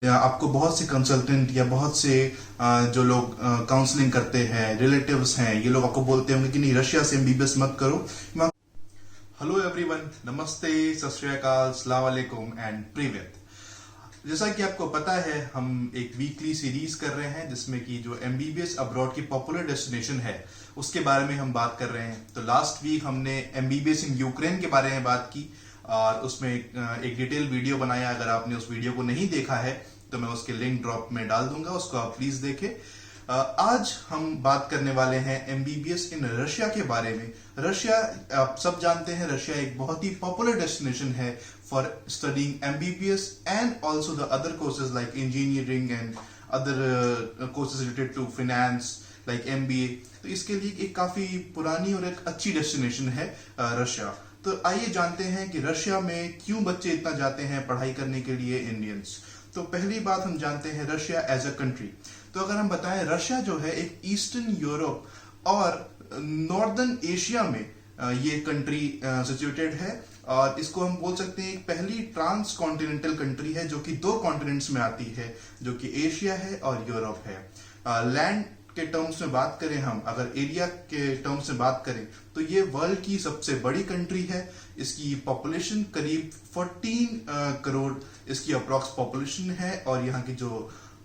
या आपको बहुत से कंसल्टेंट या बहुत से जो लोग काउंसलिंग करते हैं, रिलेटिव्स हैं, ये लोग आपको बोलते होंगे कि नहीं, रशिया से एमबीबीएस मत करो। हेलो एवरीवन, नमस्ते, सत श्री अकाल, अस्सलाम वालेकुम एंड प्रीवियत। जैसा कि आपको पता है, हम एक वीकली सीरीज कर रहे हैं जिसमें कि जो एमबीबीएस अब्रॉड की पॉपुलर डेस्टिनेशन है उसके बारे में हम बात कर रहे हैं। तो लास्ट वीक हमने एमबीबीएस इन यूक्रेन के बारे में बात की और उसमें एक डिटेल वीडियो बनाया। अगर आपने उस वीडियो को नहीं देखा है तो मैं उसके लिंक ड्रॉप में डाल दूंगा, उसको आप प्लीज देखें। आज हम बात करने वाले हैं एमबीबीएस इन रशिया के बारे में। रशिया, आप सब जानते हैं, रशिया एक बहुत ही पॉपुलर डेस्टिनेशन है for studying MBBS and also the other courses like engineering and other courses related to finance like MBA. तो इसके लिए एक काफी पुरानी और एक अच्छी डेस्टिनेशन है रशिया। तो आइए जानते हैं कि रशिया में क्यों बच्चे इतना जाते हैं पढ़ाई करने के लिए, इंडियंस। तो पहली बात हम जानते हैं रशिया एज अ कंट्री। तो अगर हम बताएं, रशिया जो है एक ईस्टर्न यूरोप और नॉर्दर्न एशिया में ये कंट्री सिचुएटेड है और इसको हम बोल सकते हैं एक पहली ट्रांस कॉन्टिनेंटल कंट्री है जो कि दो कॉन्टिनेंट्स में आती है, जो कि एशिया है और यूरोप है। लैंड के टर्म्स में बात करें, हम अगर एरिया के टर्म्स में बात करें तो ये वर्ल्ड की सबसे बड़ी कंट्री है। इसकी पॉपुलेशन करीब 14 करोड़ इसकी अप्रॉक्स पॉपुलेशन है और यहाँ की जो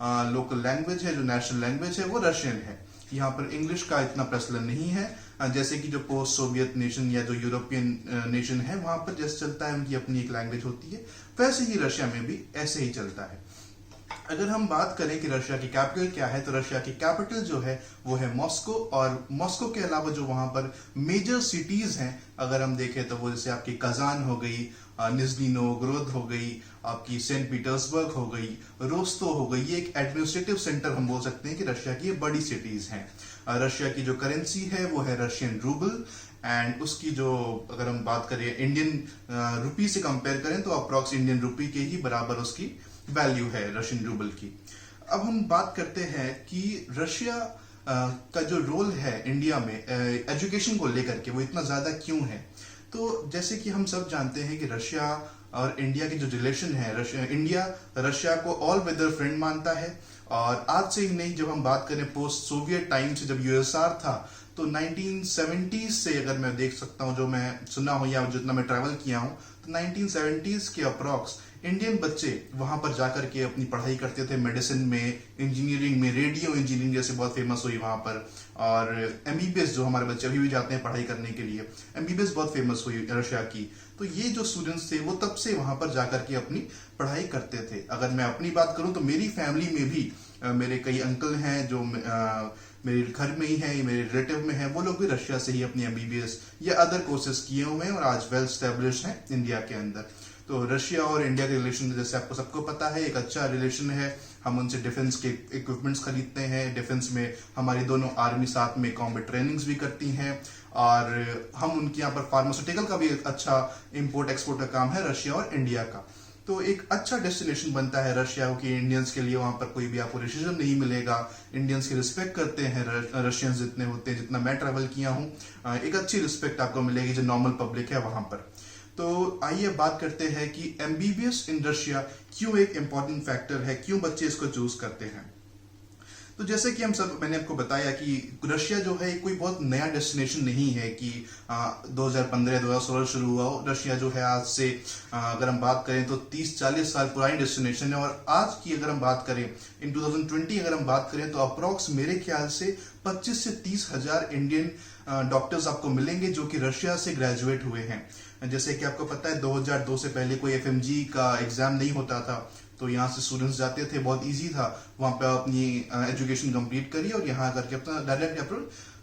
लोकल लैंग्वेज है, जो नेशनल लैंग्वेज है, वो रशियन है। यहाँ पर इंग्लिश का इतना प्रचलन नहीं है जैसे कि जो पोस्ट सोवियत नेशन या जो यूरोपियन नेशन है वहां पर जैसे चलता है, उनकी अपनी एक लैंग्वेज होती है, वैसे ही रशिया में भी ऐसे ही चलता है। अगर हम बात करें कि रशिया की कैपिटल क्या है, तो रशिया की कैपिटल जो है वो है मॉस्को। और मॉस्को के अलावा जो वहां पर मेजर सिटीज हैं, अगर हम देखें तो वो जैसे आपकी कजान हो गई, निज़्नी नोवगोरोड हो गई, आपकी सेंट पीटर्सबर्ग हो गई, रोस्तो हो गई, ये एक एडमिनिस्ट्रेटिव सेंटर हम बोल सकते हैं कि रशिया की ये बड़ी सिटीज हैं। रशिया की जो करेंसी है वो है रशियन रूबल एंड उसकी जो, अगर हम बात करें इंडियन रुपी से कंपेयर करें तो अप्रॉक्स इंडियन रुपी के ही बराबर उसकी वैल्यू है रशियन रूबल की। अब हम बात करते हैं कि रशिया का जो रोल है इंडिया में एजुकेशन को लेकर के, वो इतना ज्यादा क्यों है। तो जैसे कि हम सब जानते हैं कि रशिया और इंडिया की जो रिलेशन है, इंडिया रशिया को ऑल वेदर फ्रेंड मानता है। और आज से ही नहीं, जब हम बात करें पोस्ट सोवियत टाइम से, जब यूएसआर था, तो 1970s से अगर मैं देख सकता हूँ, जो मैं सुना हूँ या जितना मैं ट्रैवल किया हूँ, तो 1970s के अप्रॉक्स इंडियन बच्चे वहां पर जाकर के अपनी पढ़ाई करते थे, मेडिसिन में, इंजीनियरिंग में, रेडियो इंजीनियरिंग जैसे बहुत फेमस हुई वहां पर। और एमबीबीएस जो हमारे बच्चे अभी भी जाते हैं पढ़ाई करने के लिए, एमबीबीएस बहुत फेमस हुई रशिया की। तो ये जो स्टूडेंट्स थे वो तब से वहां पर जाकर के अपनी पढ़ाई करते थे। अगर मैं अपनी बात करूं तो मेरी फैमिली में भी मेरे कई अंकल हैं जो मेरे घर में ही है, मेरे रिलेटिव में है, वो लोग भी रशिया से ही अपनी एमबीबीएस या अदर कोर्सेज किए हुए हैं और आज वेल स्टैब्लिश हैं इंडिया के अंदर। तो रशिया और इंडिया के रिलेशन जैसे आपको सबको पता है एक अच्छा रिलेशन है। हम उनसे डिफेंस के इक्विपमेंट्स खरीदते हैं, डिफेंस में हमारी दोनों आर्मी साथ में कॉम्बैट ट्रेनिंग्स भी करती हैं और हम उनके यहाँ पर फार्मास्यूटिकल का भी एक अच्छा इंपोर्ट एक्सपोर्ट का काम है रशिया और इंडिया का। तो एक अच्छा डेस्टिनेशन बनता है रशिया की इंडियंस के लिए। वहां पर कोई भी आपको रेसिज्म नहीं मिलेगा, इंडियंस की रिस्पेक्ट करते हैं रशियंस जितने होते हैं, जितना मैं ट्रैवल किया हूँ, एक अच्छी रिस्पेक्ट आपको मिलेगी जो नॉर्मल पब्लिक है वहां पर। तो आइए बात करते हैं कि एमबीबीएस इन रशिया क्यों एक इंपॉर्टेंट फैक्टर है, क्यों बच्चे इसको चूज करते हैं। तो जैसे कि हम सब, मैंने आपको बताया कि रशिया जो है कोई बहुत नया डेस्टिनेशन नहीं है कि 2015-2016 शुरू हुआ हो। रशिया जो है आज से अगर हम बात करें तो 30-40 साल पुरानी डेस्टिनेशन है। और आज की अगर हम बात करें, इन 2020 अगर हम बात करें, तो अप्रॉक्स मेरे ख्याल से 25 से 30 हजार इंडियन डॉक्टर्स आपको मिलेंगे जो कि रशिया से ग्रेजुएट हुए हैं। जैसे कि आपको पता है 2002 से पहले कोई एफएमजी का एग्जाम नहीं होता था, तो यहाँ से स्टूडेंट्स जाते थे, बहुत इजी था, वहां पे अपनी एजुकेशन कंप्लीट करिए और यहाँ करके अपना डायरेक्ट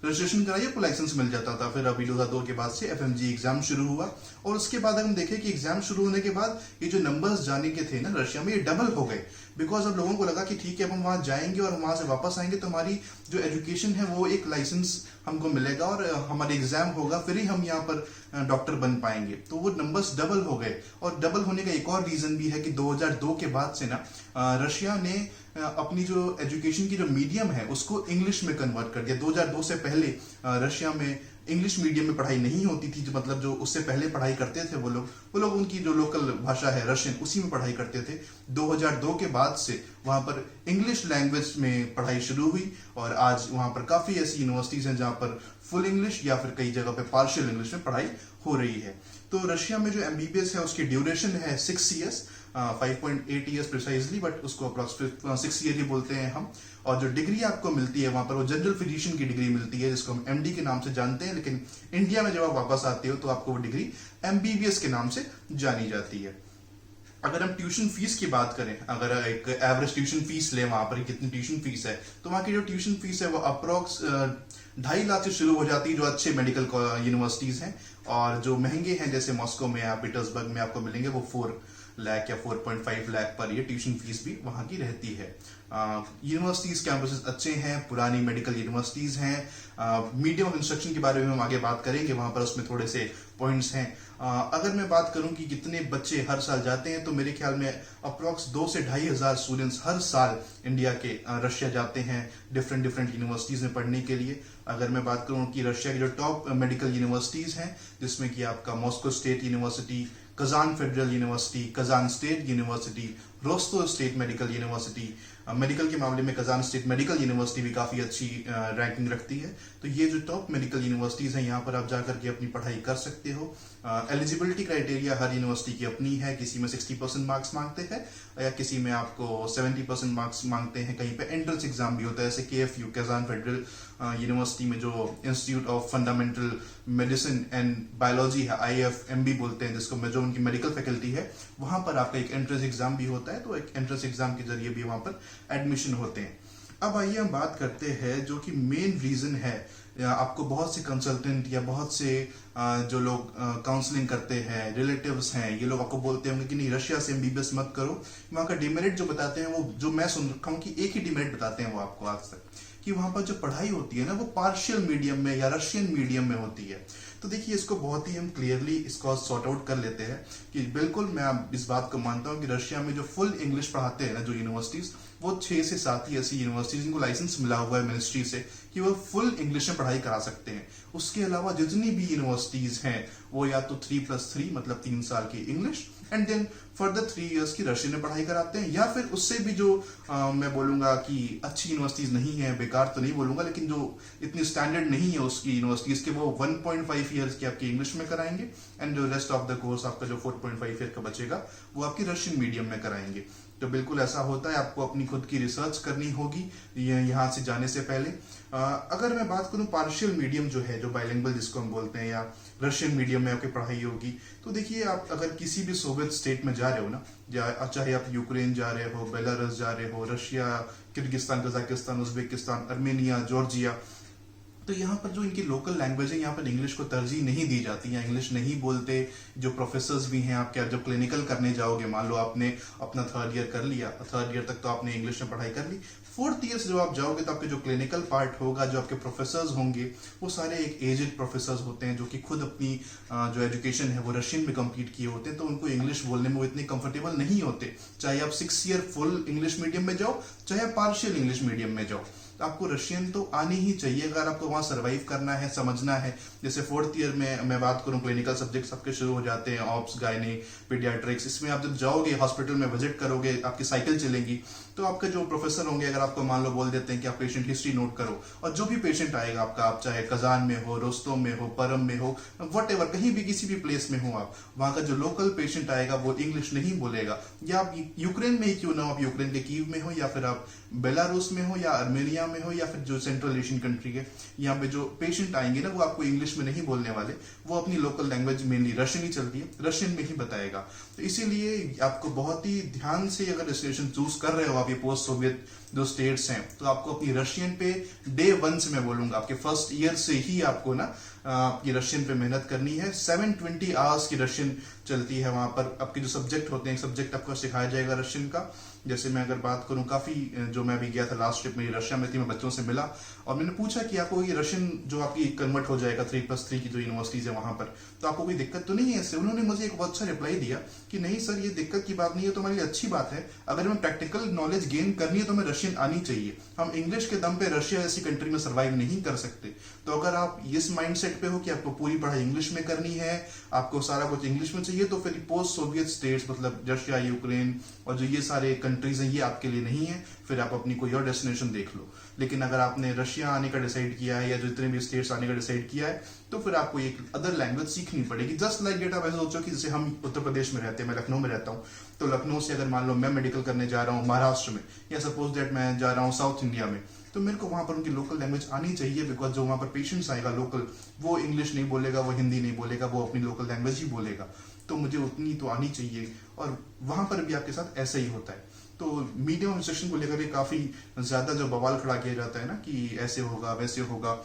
रजिस्ट्रेशन कराइए, आपको लाइसेंस मिल जाता था। फिर अभी 2002 के बाद से एफएमजी एग्जाम शुरू हुआ और उसके बाद हम देखें कि एग्जाम शुरू होने के बाद ये जो नंबर्स जाने के थे ना रशिया में, ये डबल हो गए। बिकॉज अब लोगों को लगा कि ठीक है, अब हम वहां जाएंगे और वहां से वापस आएंगे तो हमारी जो एजुकेशन है वो एक लाइसेंस हमको मिलेगा और हमारे एग्जाम होगा, फिर ही हम यहाँ पर डॉक्टर बन पाएंगे। तो वो नंबर्स डबल हो गए। और डबल होने का एक और रीजन भी है कि 2002 के बाद से ना रशिया ने अपनी जो एजुकेशन की जो मीडियम है उसको इंग्लिश में कन्वर्ट कर दिया। 2002 से पहले रशिया में इंग्लिश मीडियम में पढ़ाई नहीं होती थी, जो मतलब जो उससे पहले पढ़ाई करते थे वो लोग उनकी जो लोकल भाषा है रशियन, उसी में पढ़ाई करते थे। 2002 के बाद से वहां पर इंग्लिश लैंग्वेज में पढ़ाई शुरू हुई और आज वहां पर काफी ऐसी यूनिवर्सिटीज हैं जहां पर फुल इंग्लिश या फिर कई जगह पे पार्शियल इंग्लिश में पढ़ाई हो रही है। तो रशिया में जो एमबीबीएस है उसकी ड्यूरेशन है 6 ईयर्स, 5.8 ईयर्स प्रिसाइजली, बट उसको अप्रोक्सीमेट 6 ईयर ही बोलते हैं हम। और जो डिग्री आपको मिलती है वहां पर वो जनरल फिजिशियन की डिग्री मिलती है, जिसको हम एमडी के नाम से जानते हैं, लेकिन इंडिया में जब आप वापस आते हो तो आपको वो डिग्री एमबीबीएस के नाम से जानी जाती है। अगर हम ट्यूशन फीस की बात करें, अगर एक एवरेज ट्यूशन फीस ले वहां पर कितनी ट्यूशन फीस है, तो वहां की जो ट्यूशन फीस है वो अप्रोक्स 2.5 लाख से शुरू हो जाती है, जो अच्छे मेडिकल यूनिवर्सिटीज हैं। और जो महंगे हैं जैसे मॉस्को में या पीटर्सबर्ग में आपको मिलेंगे वो 4 लाख या 4.5 लाख पर ये ट्यूशन फीस भी वहां की रहती है। यूनिवर्सिटीज कैंपसेस अच्छे हैं, पुरानी मेडिकल यूनिवर्सिटीज हैं। मीडियम ऑफ इंस्ट्रक्शन के बारे में हम आगे बात करेंगे, वहां पर उसमें थोड़े से पॉइंट्स हैं। अगर मैं बात करूं कि कितने बच्चे हर साल जाते हैं, तो मेरे ख्याल में अप्रोक्स 2 से 2.5 हजार स्टूडेंट्स हर साल इंडिया के रशिया जाते हैं डिफरेंट यूनिवर्सिटीज में पढ़ने के लिए। अगर मैं बात करूं कि रशिया की जो टॉप मेडिकल यूनिवर्सिटीज हैं, जिसमें कि आपका Moscow state university, Kazan federal university, Kazan state university, Rostov state medical university, medical के मामले में कजान स्टेट मेडिकल यूनिवर्सिटी भी काफी अच्छी रैंकिंग रखती है। तो ये जो टॉप मेडिकल यूनिवर्सिटीज हैं, यहाँ पर आप जाकर के अपनी पढ़ाई कर सकते हो। एलिजिबिलिटी क्राइटेरिया हर यूनिवर्सिटी की अपनी है, किसी में 60% मार्क्स मांगते हैं या किसी में आपको 70% मार्क्स मांगते हैं। कहीं पे एंट्रेंस एग्जाम भी होता है, जैसे KFU कजान फेडरल यूनिवर्सिटी में जो institute of fundamental medicine and biology है, IFMB बोलते हैं जिसको, जो उनकी मेडिकल फैकल्टी है, वहां पर आपका एक एंट्रेंस एग्जाम भी होता है। तो एक एंट्रेंस एग्जाम के जरिए भी वहां पर एडमिशन होते हैं। अब आइए हम बात करते हैं जो कि मेन रीजन है, आपको बहुत से कंसल्टेंट या बहुत से जो लोग काउंसलिंग करते हैं, रिलेटिव्स हैं, ये लोग आपको बोलते होंगे कि नहीं रशिया से एमबीबीएस मत करो। वहां का डिमेरिट जो बताते हैं, वो जो मैं सुन रखा हूँ कि एक ही डिमेरिट बताते हैं वो आपको आज तक, कि वहां पर जो पढ़ाई होती है ना वो पार्शियल मीडियम में या रशियन मीडियम में होती है। तो देखिए इसको बहुत ही हम क्लियरली इसको सॉर्ट आउट कर लेते हैं कि बिल्कुल मैं इस बात को मानता हूं कि रशिया में जो फुल इंग्लिश पढ़ाते हैं ना जो यूनिवर्सिटीज, वो 6 से 7 ही ऐसी यूनिवर्सिटीज जिनको लाइसेंस मिला हुआ है मिनिस्ट्री से कि वो फुल इंग्लिश में पढ़ाई करा सकते हैं। उसके अलावा जितनी भी यूनिवर्सिटीज हैं वो या तो 3+3 मतलब 3 साल की English and then further 3 years की रशियन में पढ़ाई कराते हैं, या फिर उससे भी जो मैं बोलूंगा कि अच्छी यूनिवर्सिटीज नहीं है, बेकार तो नहीं बोलूंगा, लेकिन जो इतनी स्टैंडर्ड नहीं है उसकी यूनिवर्सिटीज के, वो 1.5 ईयर्स की आपकी इंग्लिश में कराएंगे एंड जो रेस्ट ऑफ द कोर्स आपका जो 4.5 ईयर का बचेगा वो आपकी रशियन मीडियम में कराएंगे। तो बिल्कुल ऐसा होता है, आपको अपनी खुद की रिसर्च करनी होगी यहाँ से जाने से पहले। अगर मैं बात करूं पार्शियल मीडियम जो है, जो बाइलिंगुअल जिसको हम बोलते हैं, या रशियन मीडियम में आपकी पढ़ाई होगी, तो देखिए आप अगर किसी भी सोवियत स्टेट में जा रहे हो ना, चाहे आप यूक्रेन जा रहे हो, बेलारूस जा रहे हो, Russia, Kyrgyzstan, Kazakhstan, Uzbekistan, Armenia, Georgia, तो यहाँ पर जो इनकी लोकल लैंग्वेज है, यहाँ पर इंग्लिश को तरजीह नहीं दी जाती है, इंग्लिश नहीं बोलते। जो प्रोफेसर्स भी हैं आपके, जब क्लिनिकल करने जाओगे, मान लो आपने अपना 3rd ईयर कर लिया, 3rd ईयर तक तो आपने इंग्लिश में पढ़ाई कर ली, 4th ईयर से जब आप जाओगे तो आपके जो क्लिनिकल पार्ट होगा, जो आपके प्रोफेसर्स होंगे, वो सारे एक एजेड प्रोफेसर्स होते हैं जो कि खुद अपनी जो एजुकेशन है वो रशियन में कंप्लीट किए होते हैं, तो उनको इंग्लिश बोलने में वो इतने कंफर्टेबल नहीं होते। चाहे आप 6 ईयर फुल इंग्लिश मीडियम में जाओ, चाहे पार्शियल इंग्लिश मीडियम में जाओ, तो आपको रशियन तो आनी ही चाहिए अगर आपको वहां सर्वाइव करना है, समझना है। जैसे 4th ईयर में मैं बात करूं, क्लिनिकल सब्जेक्ट्स आपके शुरू हो जाते हैं, ऑप्स, गायनी, पीडियाट्रिक्स। इसमें आप जब जाओगे हॉस्पिटल में विजिट करोगे, आपकी साइकिल चलेंगी, तो आपके जो प्रोफेसर होंगे अगर आपको मान लो बोल देते हैं कि आप पेशेंट हिस्ट्री नोट करो, और जो भी पेशेंट आएगा आपका, आप चाहे कजान में हो, रोस्तोव में हो, परम में हो, व्हाटएवर, कहीं भी किसी भी प्लेस में हो, आप वहां का जो लोकल पेशेंट आएगा वो इंग्लिश नहीं बोलेगा। या आप यूक्रेन में ही क्यों ना हो, आप यूक्रेन के कीव में हो, या फिर आप बेलारूस में हो, या अर्मेनिया में हो, या फिर जो सेंट्रल एशियन कंट्री के, यहाँ पे जो पेशेंट आएंगे ना वो आपको इंग्लिश में नहीं बोलने वाले, वो अपनी लोकल लैंग्वेज मेनली रशियन ही चलती है, रशियन में ही बताएगा। तो इसीलिए आपको बहुत ही ध्यान से अगर डेस्टिनेशन चूज कर रहे हो आप, ये पोस्ट सोवियत जो स्टेट्स हैं, तो आपको अपनी रशियन पे डे 1 से मैं बोलूंगा, आपके 1st ईयर से ही आपको ना आपकी रशियन पे मेहनत करनी है। 720 आवर्स की रशियन चलती है वहां पर, आपके जो सब्जेक्ट होते हैं, सब्जेक्ट आपको सिखाया जाएगा रशियन का, जैसे मैं अगर बात करूं, काफी जो मैं अभी गया था लास्ट ट्रिप मेरी रशिया में थी, मैं बच्चों से मिला और मैंने पूछा कि आपको ये रशियन जो आपकी कन्वर्ट हो जाएगा 3+3 की जो यूनिवर्सिटीज है वहां पर, तो आपको कोई दिक्कत तो नहीं है इससे? उन्होंने मुझे एक बहुत अच्छा रिप्लाई दिया कि नहीं सर, ये दिक्कत की बात नहीं है, तो हमारे लिए अच्छी बात है। अगर हमें प्रैक्टिकल नॉलेज गेन करनी है तो हमें रशियन आनी चाहिए। हम इंग्लिश के दम पे रशिया जैसी कंट्री में सर्वाइव नहीं कर सकते। तो अगर आप इस माइंडसेट पे हो कि आपको पूरी पढ़ाई इंग्लिश में करनी है, आपको सारा कुछ इंग्लिश में चाहिए, तो फिर पोस्ट सोवियत स्टेट्स मतलब रशिया, यूक्रेन और जो ये सारे कंट्रीज हैं ये आपके लिए नहीं है। फिर आप अपनी कोई और डेस्टिनेशन देख लो। लेकिन अगर आपने रशिया आने का डिसाइड किया है या जो जितने भी स्टेट्स आने का डिसाइड किया है, तो फिर आपको एक अदर लैंग्वेज सीखनी पड़ेगी। जस्ट लाइक डेट आप ऐसे सोचो कि जैसे हम उत्तर प्रदेश में रहते हैं, मैं लखनऊ में रहता हूँ, तो लखनऊ से अगर मान लो मैं मेडिकल करने जा रहा हूँ महाराष्ट्र में, या सपोज दैट मैं जा रहा हूँ साउथ इंडिया में, तो मेरे को वहां पर उनकी लोकल लैंग्वेज आनी चाहिए। बिकॉज जो वहां पर पेशेंट्स आएगा लोकल, वो इंग्लिश नहीं बोलेगा, वो हिंदी नहीं बोलेगा, वो अपनी लोकल लैंग्वेज ही बोलेगा। तो मुझे उतनी तो आनी चाहिए। और वहां पर भी आपके साथ ऐसा ही होता है। तो मीडियम इंस्ट्रक्शन को लेकर के काफी ज्यादा जो बवाल खड़ा किया जाता है ना कि ऐसे होगा वैसे होगा,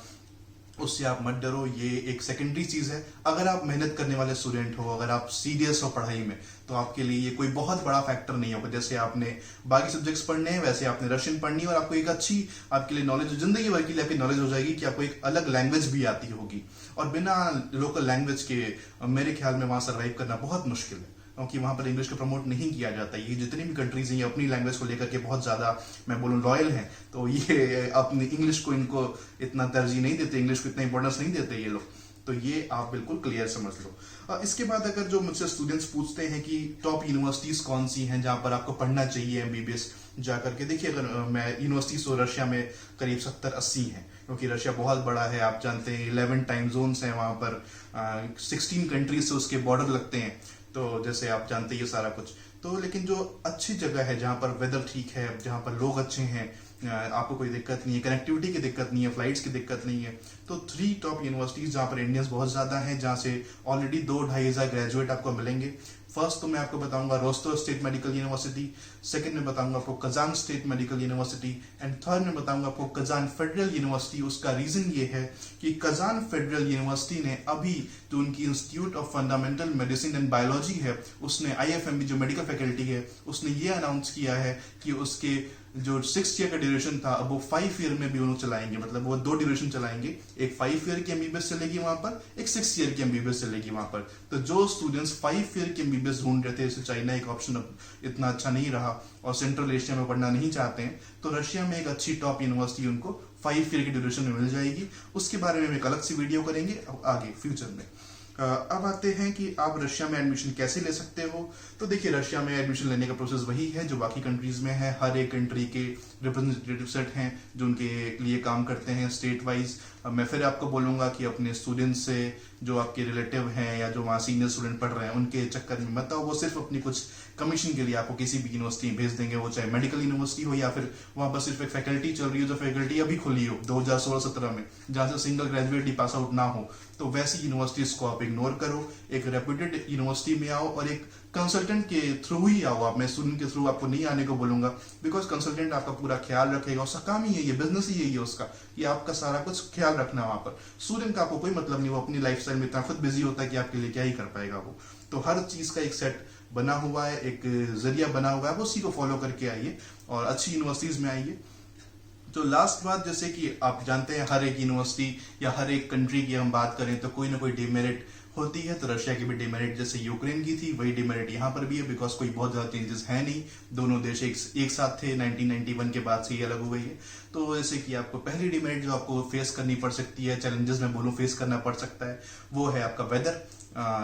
उससे आप मत डरो। ये एक सेकेंडरी चीज है। अगर आप मेहनत करने वाले स्टूडेंट हो, अगर आप सीरियस हो पढ़ाई में, तो आपके लिए ये कोई बहुत बड़ा फैक्टर नहीं होगा। जैसे आपने बाकी सब्जेक्ट्स पढ़ने हैं, वैसे आपने रशियन पढ़नी है और आपको एक अच्छी आपके लिए नॉलेज, जिंदगी भर के लिए आपकी नॉलेज हो जाएगी कि आपको एक अलग लैंग्वेज भी आती होगी। और बिना लोकल लैंग्वेज के मेरे ख्याल में वहां सर्वाइव करना बहुत मुश्किल है, क्योंकि वहां पर इंग्लिश को प्रमोट नहीं किया जाता। ये जितनी भी कंट्रीज हैं ये अपनी लैंग्वेज को लेकर के बहुत ज्यादा, मैं बोलूं, लॉयल हैं। तो ये अपनी इंग्लिश को इनको इतना तरजीह नहीं देते, इंग्लिश को इतना इंपॉर्टेंस नहीं देते ये लोग। तो ये आप बिल्कुल क्लियर समझ लो। इसके बाद अगर जो मुझसे स्टूडेंट्स पूछते हैं कि टॉप यूनिवर्सिटीज कौन सी हैं जहां पर आपको पढ़ना चाहिए एमबीबीएस जाकर के, देखिए अगर मैं यूनिवर्सिटीज तो रशिया में करीब 70-80 हैं, क्योंकि रशिया बहुत बड़ा है। आप जानते हैं 11 टाइम जोन्स हैं वहां पर, 16 कंट्रीज से उसके बॉर्डर लगते हैं। तो जैसे आप जानते हैं ये सारा कुछ। तो लेकिन जो अच्छी जगह है, जहां पर वेदर ठीक है, जहां पर लोग अच्छे हैं, आपको कोई दिक्कत नहीं है, कनेक्टिविटी की दिक्कत नहीं है, फ्लाइट्स की दिक्कत नहीं है, तो 3 टॉप यूनिवर्सिटीज जहां पर इंडियंस बहुत ज्यादा हैं, जहां से ऑलरेडी 2-2.5 हजार ग्रेजुएट आपको मिलेंगे। फर्स्ट तो मैं आपको बताऊंगा Rostov state medical university, second में बताऊंगा आपको Kazan state medical university, and third में बताऊंगा आपको कजान फेडरल यूनिवर्सिटी। उसका रीजन ये है कि कजान फेडरल यूनिवर्सिटी ने अभी जो उनकी institute of fundamental medicine and biology है, उसने IFMB जो मेडिकल फैकल्टी है, उसने ये अनाउंस किया है कि उसके जो 6 ईयर का ड्यूरेशन था, अब वो 5 ईयर में भी उन्होंने चलाएंगे। मतलब वो 2 ड्यूरेशन चलाएंगे, एक 5 ईयर की एमबीबीएस चलेगी वहां पर, एक 6 ईयर की एमबीबीएस चलेगी वहां पर। तो जो स्टूडेंट्स 5 ईयर की एमबीबीएस ढूंढ रहे थे, जैसे चाइना एक ऑप्शन इतना अच्छा नहीं रहा और सेंट्रल एशिया में पढ़ना नहीं चाहते हैं, तो रशिया में एक अच्छी टॉप यूनिवर्सिटी उनको 5 ईयर की ड्यूरेशन में मिल जाएगी। उसके बारे में हम एक अलग सी वीडियो करेंगे आगे फ्यूचर में। अब आते हैं कि आप रशिया में एडमिशन कैसे ले सकते हो। तो देखिए, रशिया में एडमिशन लेने का प्रोसेस वही है जो बाकी कंट्रीज में है। हर एक कंट्री के रिप्रेजेंटेटिव सेट हैं जो उनके लिए काम करते हैं स्टेट वाइज। मैं फिर आपको बोलूंगा कि अपने स्टूडेंट्स से, जो आपके रिलेटिव हैं या जो वहाँ सीनियर स्टूडेंट पढ़ रहे हैं, उनके चक्कर में मत आओ। वो सिर्फ अपनी कुछ कमीशन के लिए आपको किसी भी यूनिवर्सिटी में भेज देंगे, वो चाहे मेडिकल यूनिवर्सिटी हो या फिर वहाँ पर सिर्फ एक फैकल्टी चल रही हो, जो फैकल्टी अभी खुली हो 2016-17 में, जहाँ से सिंगल ग्रेजुएट ही पास आउट ना हो। तो वैसी यूनिवर्सिटीज को आप इग्नोर करो, एक रेप्यूटेड यूनिवर्सिटी में आओ और एक कंसल्टेंट के थ्रू ही आओ आप। मैं स्टूडेंट के थ्रू आपको नहीं आने को बोलूंगा, बिकॉज कंसल्टेंट आपका पूरा ख्याल रखेगा। उसका काम ही है, ये बिजनेस ही यही है उसका, कि आपका सारा कुछ ख्याल रखना वहां पर। स्टूडेंट का आपको कोई मतलब नहीं, वो अपनी लाइफस्टाइल में इतना खुद बिजी होता है कि आपके लिए क्या ही कर पाएगा वो। तो हर चीज का एक सेट बना हुआ है, एक जरिया बना हुआ है, वो उसी को फॉलो करके आइए और अच्छी यूनिवर्सिटीज में आइए। तो लास्ट बात, जैसे कि आप जानते हैं हर एक यूनिवर्सिटी या हर एक कंट्री की हम बात करें तो कोई ना कोई डिमेरिट होती है। तो रशिया की भी डिमेरिट जैसे यूक्रेन की थी, वही डिमेरिट यहाँ पर भी है, बिकॉज कोई बहुत ज्यादा चेंजेस है नहीं। दोनों देश एक साथ थे, 1991 के बाद से ये अलग हो गई है। तो जैसे कि आपको पहली डिमेरिट जो आपको फेस करनी पड़ सकती है, चैलेंजेस मैं बोलूँ फेस करना पड़ सकता है, वो है आपका वेदर।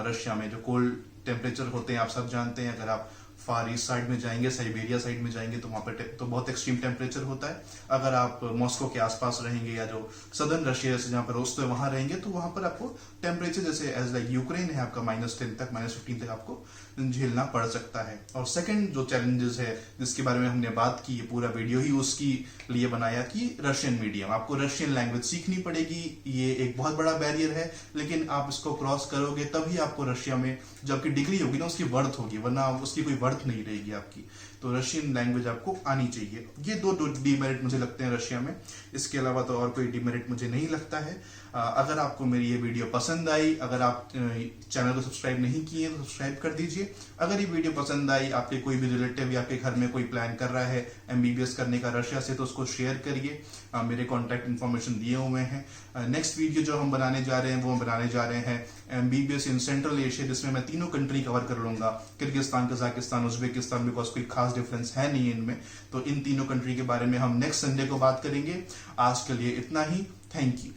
रशिया में जो कोल्ड टेम्परेचर होते हैं आप सब जानते हैं। अगर आप फार ईस्ट साइड में जाएंगे, साइबेरिया साइड में जाएंगे, तो वहां पर तो बहुत एक्सट्रीम टेम्परेचर होता है। अगर आप मॉस्को के आसपास रहेंगे या जो सदर्न रशिया से जहां पर रोस्तो है वहां रहेंगे, तो वहां पर आपको टेम्परेचर जैसे एज लाइक यूक्रेन है आपका -10 तक, -15 तक आपको झेलना पड़ सकता है। और सेकंड जो चैलेंजेस है जिसके बारे में हमने बात की, पूरा वीडियो ही उसकी लिए बनाया कि रशियन मीडियम, आपको रशियन लैंग्वेज सीखनी पड़ेगी। ये एक बहुत बड़ा बैरियर है, लेकिन आप इसको क्रॉस करोगे तभी आपको रशिया में जो आपकी डिग्री होगी ना उसकी वर्थ होगी, वरना उसकी कोई वर्थ नहीं रहेगी आपकी। तो रशियन लैंग्वेज आपको आनी चाहिए। ये दो डिमेरिट मुझे लगते हैं रशिया में। इसके अलावा तो और कोई डिमेरिट मुझे नहीं लगता है। अगर आपको मेरी ये वीडियो पसंद आई, अगर आप चैनल को सब्सक्राइब नहीं किए तो सब्सक्राइब कर दीजिए। अगर ये वीडियो पसंद आई, आपके कोई भी रिलेटिव या आपके घर में कोई प्लान कर रहा है एमबीबीएस करने का रशिया से, तो उसको शेयर करिए। मेरे कॉन्टैक्ट इन्फॉर्मेशन दिए हुए हैं। नेक्स्ट वीडियो जो हम बनाने जा रहे हैं वो हम बनाने जा रहे हैं एमबीबीएस इन सेंट्रल एशिया, जिसमें मैं 3 कंट्री कवर कर लूंगा, किर्गिस्तान, कजाकिस्तान, उज्बेकिस्तान, बिकॉज कोई खास डिफरेंस है नहीं इनमें। तो इन 3 कंट्री के बारे में हम नेक्स्ट संडे को बात करेंगे। आज के लिए इतना ही। Thank you.